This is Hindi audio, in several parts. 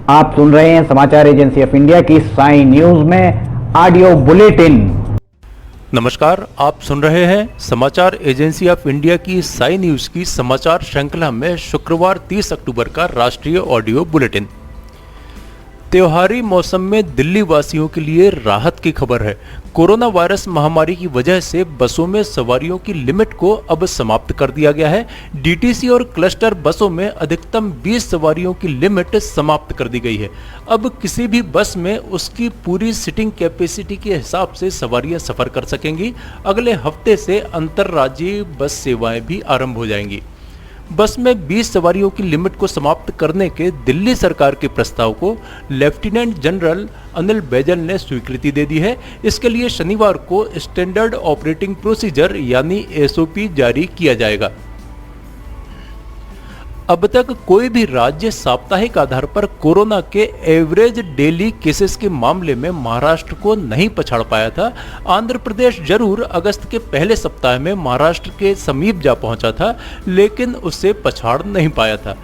आप सुन रहे हैं समाचार एजेंसी ऑफ इंडिया की साई न्यूज में ऑडियो बुलेटिन। नमस्कार, आप सुन रहे हैं समाचार एजेंसी ऑफ इंडिया की साई न्यूज की समाचार श्रृंखला में शुक्रवार 30 अक्टूबर का राष्ट्रीय ऑडियो बुलेटिन। त्योहारी मौसम में दिल्ली वासियों के लिए राहत की खबर है। कोरोना वायरस महामारी की वजह से बसों में सवारियों की लिमिट को अब समाप्त कर दिया गया है। डीटीसी और क्लस्टर बसों में अधिकतम 20 सवारियों की लिमिट समाप्त कर दी गई है। अब किसी भी बस में उसकी पूरी सीटिंग कैपेसिटी के हिसाब से सवारियां सफर कर सकेंगी। अगले हफ्ते से अंतर्राज्यीय बस सेवाएं भी आरंभ हो जाएंगी। बस में 20 सवारियों की लिमिट को समाप्त करने के दिल्ली सरकार के प्रस्ताव को लेफ्टिनेंट जनरल अनिल बैजल ने स्वीकृति दे दी है। इसके लिए शनिवार को स्टैंडर्ड ऑपरेटिंग प्रोसीजर यानी एसओपी जारी किया जाएगा। अब तक कोई भी राज्य साप्ताहिक आधार पर कोरोना के एवरेज डेली केसेस के मामले में महाराष्ट्र को नहीं पछाड़ पाया था। आंध्र प्रदेश जरूर अगस्त के पहले सप्ताह में महाराष्ट्र के समीप जा पहुंचा था, लेकिन उसे पछाड़ नहीं पाया था।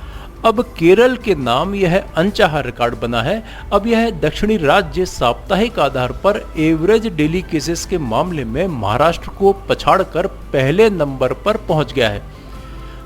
अब केरल के नाम यह अनचाहा रिकॉर्ड बना है। अब यह दक्षिणी राज्य साप्ताहिक आधार पर एवरेज डेली केसेस के मामले में महाराष्ट्र को पछाड़कर पहले नंबर पर पहुंच गया है।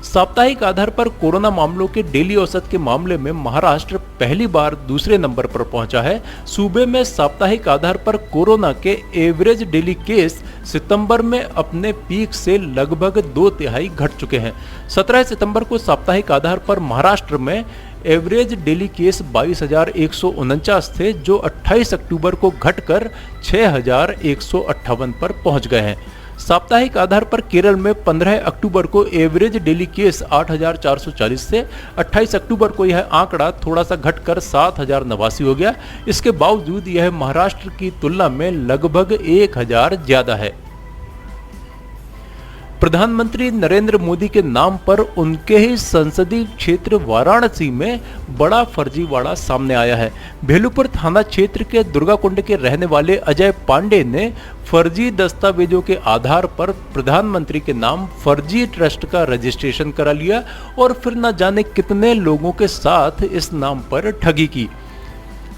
साप्ताहिक आधार पर कोरोना मामलों के डेली औसत के मामले में महाराष्ट्र पहली बार दूसरे नंबर पर पहुंचा है। सूबे में साप्ताहिक आधार पर कोरोना के एवरेज डेली केस सितंबर में अपने पीक से लगभग 2/3 घट चुके हैं। 17 सितंबर को साप्ताहिक आधार पर महाराष्ट्र में एवरेज डेली केस 22,149 थे, जो 28 अक्टूबर को घटकर 6,158 पर पहुंच गए हैं। साप्ताहिक आधार पर केरल में 15 अक्टूबर को एवरेज डेली केस 8,440 से 28 अक्टूबर को यह आंकड़ा थोड़ा सा घटकर 7,089 हो गया। इसके बावजूद यह महाराष्ट्र की तुलना में लगभग 1,000 ज्यादा है। प्रधानमंत्री नरेंद्र मोदी के नाम पर उनके ही संसदीय क्षेत्र वाराणसी में बड़ा फर्जीवाड़ा सामने आया है। भेलुपुर थाना क्षेत्र के दुर्गाकुंड के रहने वाले अजय पांडे ने फर्जी दस्तावेजों के आधार पर प्रधानमंत्री के नाम फर्जी ट्रस्ट का रजिस्ट्रेशन करा लिया और फिर न जाने कितने लोगों के साथ इस नाम पर ठगी की।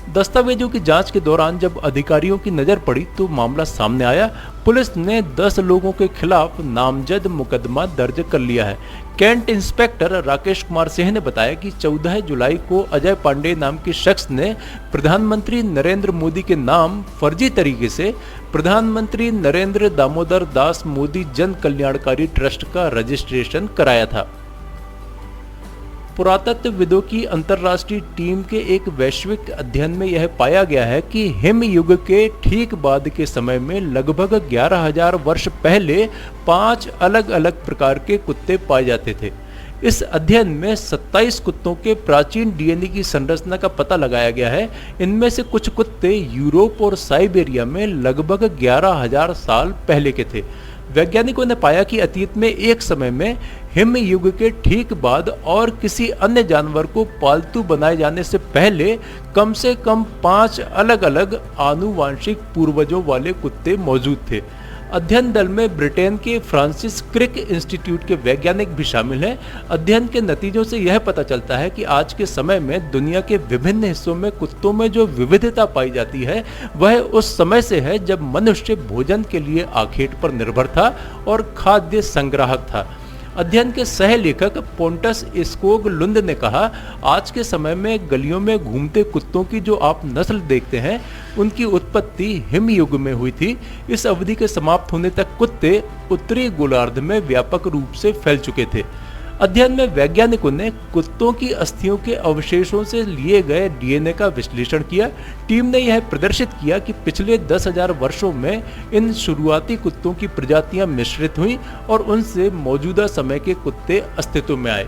दस्तावेजों की जांच के दौरान जब अधिकारियों की नजर पड़ी तो मामला सामने आया। पुलिस ने 10 लोगों के खिलाफ नामजद मुकदमा दर्ज कर लिया है। कैंट इंस्पेक्टर राकेश कुमार सिंह ने बताया कि 14 जुलाई को अजय पांडे नाम के शख्स ने प्रधानमंत्री नरेंद्र मोदी के नाम फर्जी तरीके से प्रधानमंत्री नरेंद्र दामोदर दास मोदी जन कल्याणकारी ट्रस्ट का रजिस्ट्रेशन कराया था। पुरातत्वविदों की अंतर्राष्ट्रीय टीम के एक वैश्विक अध्ययन में यह पाया गया है कि हिम युग के ठीक बाद के समय में लगभग 11,000 वर्ष पहले 5 अलग अलग प्रकार के कुत्ते पाए जाते थे। इस अध्ययन में 27 कुत्तों के प्राचीन डीएनए की संरचना का पता लगाया गया है। इनमें से कुछ कुत्ते यूरोप और साइबेरिया में लगभग 11,000 साल पहले के थे। वैज्ञानिकों ने पाया कि अतीत में एक समय में हिम युग के ठीक बाद और किसी अन्य जानवर को पालतू बनाए जाने से पहले कम से कम 5 अलग अलग आनुवांशिक पूर्वजों वाले कुत्ते मौजूद थे। अध्ययन दल में ब्रिटेन के फ्रांसिस क्रिक इंस्टीट्यूट के वैज्ञानिक भी शामिल हैं। अध्ययन के नतीजों से यह पता चलता है कि आज के समय में दुनिया के विभिन्न हिस्सों में कुत्तों में जो विविधता पाई जाती है वह उस समय से है जब मनुष्य भोजन के लिए आखेट पर निर्भर था और खाद्य संग्राहक था। अध्ययन के सह लेखक पोंटस स्कोग लुंद ने कहा, आज के समय में गलियों में घूमते कुत्तों की जो आप नस्ल देखते हैं उनकी उत्पत्ति हिम युग में हुई थी। इस अवधि के समाप्त होने तक कुत्ते उत्तरी गोलार्ध में व्यापक रूप से फैल चुके थे। अध्ययन में वैज्ञानिकों ने कुत्तों की अस्थियों के अवशेषों से लिए गए डीएनए का विश्लेषण किया। टीम ने यह प्रदर्शित किया कि पिछले 10,000 वर्षों में इन शुरुआती कुत्तों की प्रजातियां मिश्रित हुईं और उनसे मौजूदा समय के कुत्ते अस्तित्व में आए।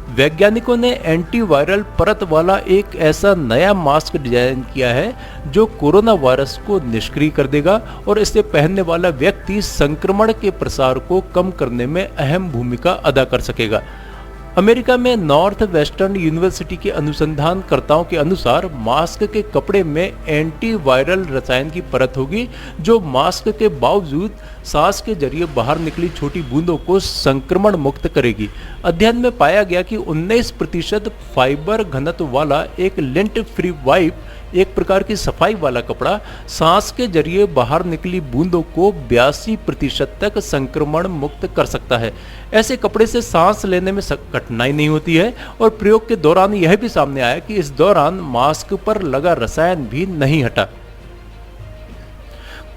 वैज्ञानिकों ने एंटीवायरल परत वाला एक ऐसा नया मास्क डिजाइन किया है जो कोरोना वायरस को निष्क्रिय कर देगा और इसे पहनने वाला व्यक्ति संक्रमण के प्रसार को कम करने में अहम भूमिका अदा कर सकेगा। अमेरिका में नॉर्थ वेस्टर्न यूनिवर्सिटी के अनुसंधानकर्ताओं के अनुसार मास्क के कपड़े में एंटीवायरल रसायन की परत होगी जो मास्क के बावजूद सांस के जरिए बाहर निकली छोटी बूंदों को संक्रमण मुक्त करेगी। अध्ययन में पाया गया कि 19% फाइबर घनत्व वाला एक लिंट फ्री वाइप, एक प्रकार की सफाई वाला कपड़ा, सांस के जरिए बाहर निकली बूंदों को 82% तक संक्रमण मुक्त कर सकता है। ऐसे कपड़े से सांस लेने में कठिनाई नहीं होती है और प्रयोग के दौरान यह भी सामने आया कि इस दौरान मास्क पर लगा रसायन भी नहीं हटा।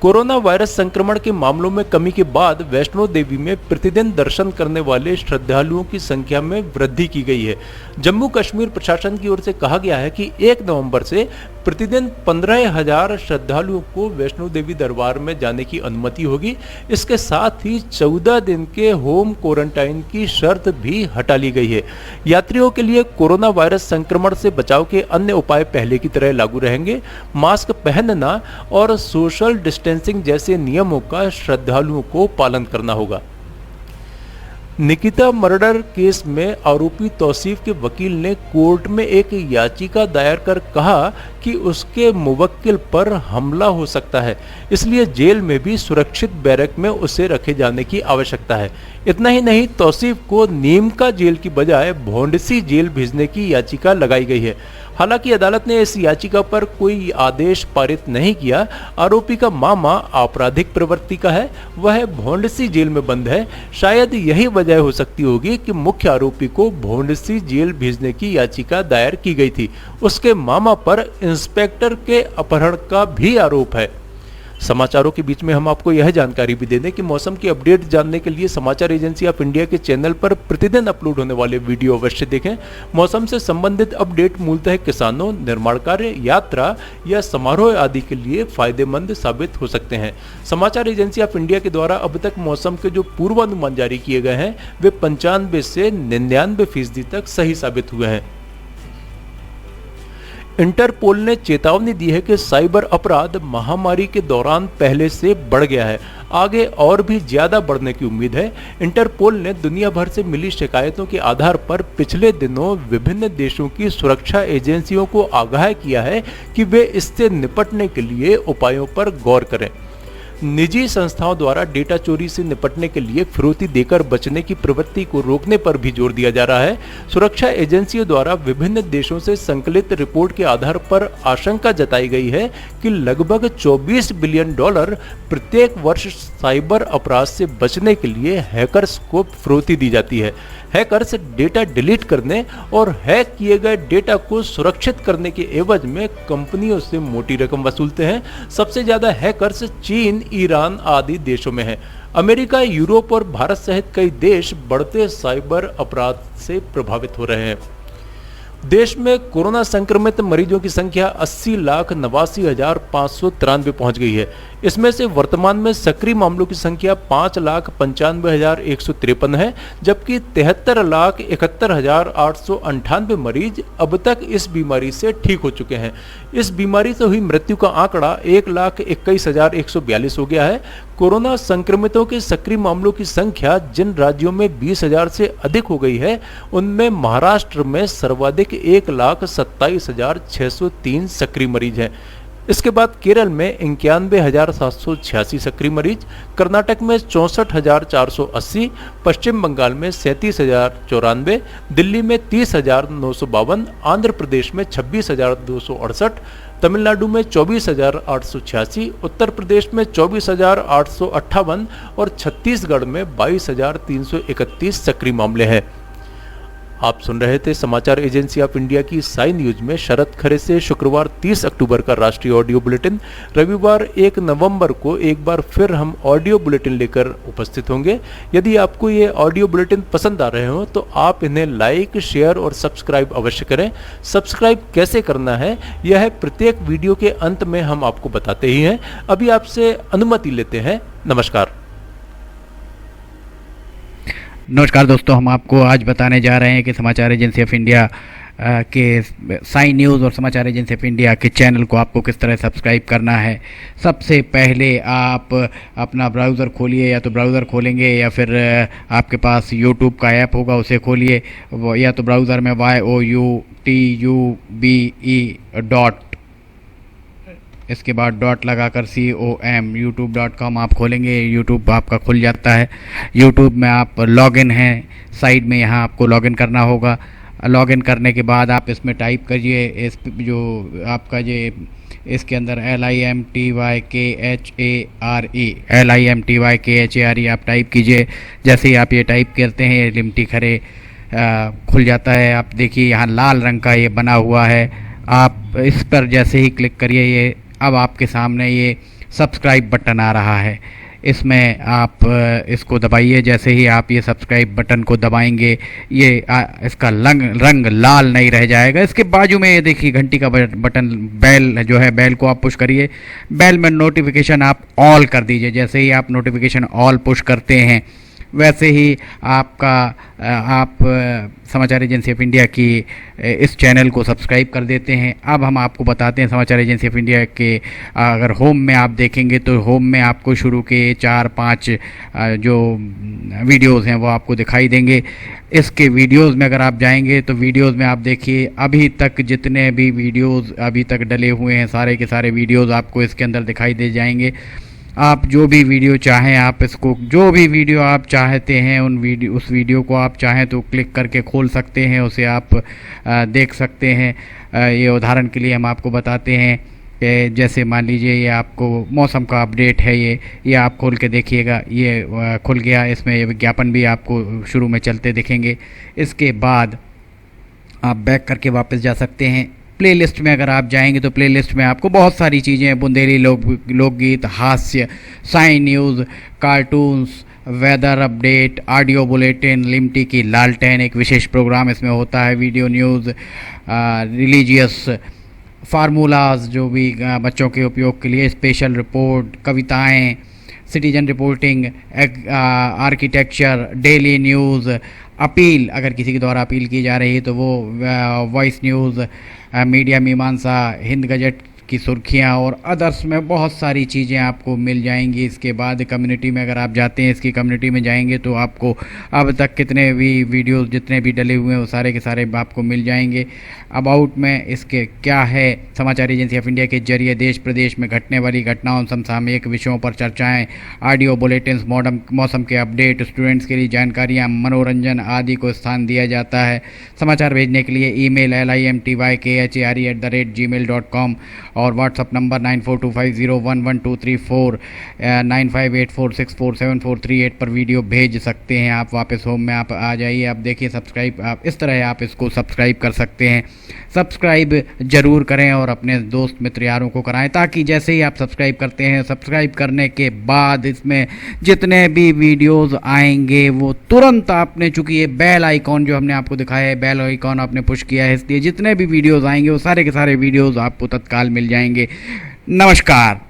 कोरोना वायरस संक्रमण के मामलों में कमी के बाद वैष्णो देवी में प्रतिदिन दर्शन करने वाले श्रद्धालुओं की संख्या में वृद्धि की गई है। जम्मू कश्मीर प्रशासन की ओर से कहा गया है कि 1 नवंबर से प्रतिदिन 15,000 श्रद्धालुओं को वैष्णो देवी दरबार में जाने की अनुमति होगी। इसके साथ ही 14 दिन के होम क्वारंटाइन की शर्त भी हटा ली गई है। यात्रियों के लिए कोरोना वायरस संक्रमण से बचाव के अन्य उपाय पहले की तरह लागू रहेंगे। मास्क पहनना और सोशल डिस्टेंसिंग जैसे नियमों का श्रद्धालुओं को पालन करना होगा। निकिता मर्डर केस में आरोपी तौसीफ के वकील ने कोर्ट में एक याचिका दायर कर कहा कि उसके मुवक्किल पर हमला हो सकता है, इसलिए जेल में भी सुरक्षित बैरक में उसे रखे जाने की आवश्यकता है। इतना ही नहीं, तौसीफ को नीमका जेल की बजाय भोंडसी जेल भेजने की याचिका लगाई गई है। हालांकि अदालत ने इस याचिका पर कोई आदेश पारित नहीं किया। आरोपी का मामा आपराधिक प्रवृत्ति का है, वह भोंडसी जेल में बंद है। शायद यही वजह हो सकती होगी कि मुख्य आरोपी को भोंडसी जेल भेजने की याचिका दायर की गई थी। उसके मामा पर इंस्पेक्टर के अपहरण का भी आरोप है। समाचारों के बीच में हम आपको यह जानकारी भी दे दें कि मौसम की अपडेट जानने के लिए समाचार एजेंसी ऑफ इंडिया के चैनल पर प्रतिदिन अपलोड होने वाले वीडियो अवश्य देखें। मौसम से संबंधित अपडेट मूलतः किसानों, निर्माण कार्य, यात्रा या समारोह आदि के लिए फायदेमंद साबित हो सकते हैं। समाचार एजेंसी ऑफ इंडिया के द्वारा अब तक मौसम के जो पूर्वानुमान जारी किए गए हैं वे 95 से 99% तक सही साबित हुए हैं। इंटरपोल ने चेतावनी दी है कि साइबर अपराध महामारी के दौरान पहले से बढ़ गया है, आगे और भी ज्यादा बढ़ने की उम्मीद है। इंटरपोल ने दुनिया भर से मिली शिकायतों के आधार पर पिछले दिनों विभिन्न देशों की सुरक्षा एजेंसियों को आगाह किया है कि वे इससे निपटने के लिए उपायों पर गौर करें। निजी संस्थाओं द्वारा डेटा चोरी से निपटने के लिए फिरौती देकर बचने की प्रवृत्ति को रोकने पर भी जोर दिया जा रहा है। सुरक्षा एजेंसियों द्वारा विभिन्न देशों से संकलित रिपोर्ट के आधार पर आशंका जताई गई है कि लगभग $24 बिलियन प्रत्येक वर्ष साइबर अपराध से बचने के लिए हैकर्स को फिरौती दी जाती है। हैकर्स डेटा डिलीट करने और हैक किए गए डेटा को सुरक्षित करने के एवज में कंपनियों से मोटी रकम वसूलते हैं। सबसे ज्यादा हैकर्स चीन, ईरान आदि देशों में हैं। अमेरिका, यूरोप और भारत सहित कई देश बढ़ते साइबर अपराध से प्रभावित हो रहे हैं। देश में कोरोना संक्रमित मरीजों की संख्या 80,89,593 पहुंच गई है। इसमें से वर्तमान में सक्रिय मामलों की संख्या 5,95,153 है, जबकि 73,71,898 मरीज अब तक इस बीमारी से ठीक हो चुके हैं। इस बीमारी से हुई मृत्यु का आंकड़ा 1,21,142 हो गया है। कोरोना संक्रमितों के सक्रिय मामलों की संख्या जिन राज्यों में 20,000 से अधिक हो गई है, उनमें महाराष्ट्र में सर्वाधिक 1,27,603 सक्रिय मरीज हैं। इसके बाद केरल में 91,786 सक्रिय मरीज, कर्नाटक में 64,480, पश्चिम बंगाल में 37,094, दिल्ली में 30,952, आंध्र प्रदेश में 26,268, तमिलनाडु में 24,886, उत्तर प्रदेश में 24,858 और छत्तीसगढ़ में 22,331 सक्रिय मामले हैं। आप सुन रहे थे समाचार एजेंसी ऑफ इंडिया की साई न्यूज में शरद खरे से शुक्रवार 30 अक्टूबर का राष्ट्रीय ऑडियो बुलेटिन। रविवार 1 नवंबर को एक बार फिर हम ऑडियो बुलेटिन लेकर उपस्थित होंगे। यदि आपको ये ऑडियो बुलेटिन पसंद आ रहे हो तो आप इन्हें लाइक, शेयर और सब्सक्राइब अवश्य करें। सब्सक्राइब कैसे करना है यह प्रत्येक वीडियो के अंत में हम आपको बताते ही हैं। अभी आपसे अनुमति लेते हैं। नमस्कार। नमस्कार दोस्तों, हम आपको आज बताने जा रहे हैं कि समाचार एजेंसी ऑफ इंडिया के साई न्यूज़ और समाचार एजेंसी ऑफ इंडिया के चैनल को आपको किस तरह सब्सक्राइब करना है। सबसे पहले आप अपना ब्राउज़र खोलिए, या तो ब्राउज़र खोलेंगे या फिर आपके पास यूट्यूब का ऐप होगा उसे खोलिए, या तो ब्राउज़र में YOUTUBE इसके बाद डॉट लगाकर COM youtube.com आप खोलेंगे। यूट्यूब आपका खुल जाता है। यूट्यूब में आप लॉगिन हैं, साइड में यहाँ आपको लॉगिन करना होगा। लॉगिन करने के बाद आप इसमें टाइप करिए, इस जो आपका ये इसके अंदर LIMTYKHARE आप टाइप कीजिए। जैसे ही आप ये टाइप करते हैं लिमटी खरे खुल जाता है। आप देखिए यहाँ लाल रंग का ये बना हुआ है, आप इस पर जैसे ही क्लिक करिए ये अब आपके सामने ये सब्सक्राइब बटन आ रहा है। इसमें आप इसको दबाइए। जैसे ही आप ये सब्सक्राइब बटन को दबाएंगे ये इसका रंग लाल नहीं रह जाएगा। इसके बाजू में ये देखिए घंटी का बटन, बेल जो है, बेल को आप पुश करिए। बेल में नोटिफिकेशन आप ऑल कर दीजिए। जैसे ही आप नोटिफिकेशन ऑल पुश करते हैं वैसे ही आप समाचार एजेंसी ऑफ इंडिया की इस चैनल को सब्सक्राइब कर देते हैं। अब हम आपको बताते हैं समाचार एजेंसी ऑफ इंडिया के अगर होम में आप देखेंगे तो होम में आपको शुरू के 4-5 जो वीडियोस हैं वो आपको दिखाई देंगे। इसके वीडियोस में अगर आप जाएंगे तो वीडियोस में आप देखिए अभी तक जितने भी वीडियोस अभी तक डले हुए हैं सारे के सारे वीडियोस आपको इसके अंदर दिखाई दे जाएंगे। आप जो भी वीडियो चाहें, आप इसको जो भी वीडियो आप चाहते हैं उस वीडियो को आप चाहें तो क्लिक करके खोल सकते हैं, उसे आप देख सकते हैं। ये उदाहरण के लिए हम आपको बताते हैं कि जैसे मान लीजिए ये आपको मौसम का अपडेट है, ये आप खोल के देखिएगा, ये खुल गया। इसमें ये विज्ञापन भी आपको शुरू में चलते दिखेंगे। इसके बाद आप बैक करके वापस जा सकते हैं। प्लेलिस्ट में अगर आप जाएंगे तो प्लेलिस्ट में आपको बहुत सारी चीज़ें हैं, बुंदेली लोकगीत, हास्य, Sai news, cartoons, weather update, audio bulletin, Limty की लालटेन एक विशेष प्रोग्राम इसमें होता है, वीडियो न्यूज़, रिलीजियस फार्मूलाज जो भी बच्चों के उपयोग के लिए, स्पेशल रिपोर्ट, कविताएं, citizen reporting, architecture, daily news, appeal अगर किसी के द्वारा अपील की जा रही है तो वो वॉइस न्यूज़, मीडिया मीमांसा, हिंद गजट की सुर्खियां और अदर्स में बहुत सारी चीज़ें आपको मिल जाएंगी। इसके बाद कम्युनिटी में अगर आप जाते हैं, इसकी कम्युनिटी में जाएंगे तो आपको अब तक कितने भी वीडियोस जितने भी डले हुए हैं वो सारे के सारे आपको मिल जाएंगे। अबाउट में इसके क्या है, समाचार एजेंसी ऑफ इंडिया के जरिए देश प्रदेश में घटने वाली घटनाओं, समसामयिक विषयों पर चर्चाएँ, ऑडियो बुलेटिन्स, मौसम के अपडेट, स्टूडेंट्स के लिए जानकारियाँ, मनोरंजन आदि को स्थान दिया जाता है। समाचार भेजने के लिए ईमेल LIMTYKHARE@gmail.com और व्हाट्सअप नंबर 9425011234 9584647438 पर वीडियो भेज सकते हैं। आप वापस होम में आप आ जाइए। आप देखिए सब्सक्राइब, आप इस तरह आप इसको सब्सक्राइब कर सकते हैं। सब्सक्राइब ज़रूर करें और अपने दोस्त मित्र यारों को कराएं, ताकि जैसे ही आप सब्सक्राइब करते हैं, सब्सक्राइब करने के बाद इसमें जितने भी वीडियोज़ आएंगे वो तुरंत आपने, चूँकि ये बेल आइकॉन जो हमने आपको दिखाया है, बेल आइकॉन आपने पुश किया है, इसलिए जितने भी वीडियोज़ आएंगे वो सारे के सारे वीडियोज़ आपको तत्काल मिल जाएंगे। नमस्कार।